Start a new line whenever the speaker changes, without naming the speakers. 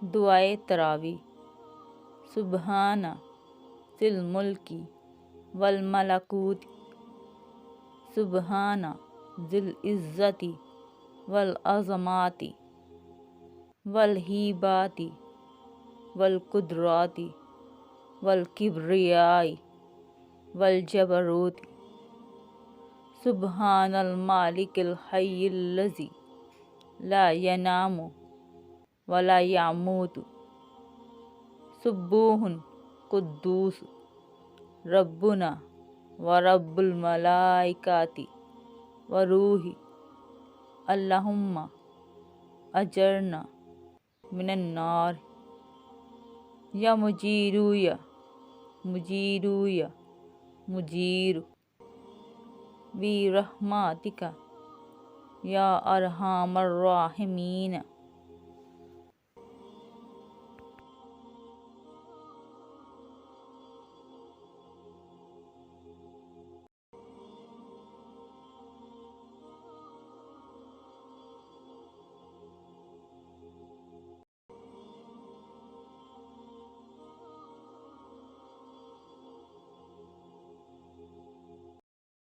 دعائے تراوی۔ سبحان ذی الملک والملکوت، سبحان ذی العزت والعظمت والہیبات والقدرات والکبریاء والجبروت، سبحان المالک الحی الذی لا ینام ولا یموت، سبوح قدوس ربنا ورب الملائکۃ والروح، اللہم اجرنا من النار، یا مجیرو یا مجیرو یا مجیر، برحمتک یا ارحم الراحمین۔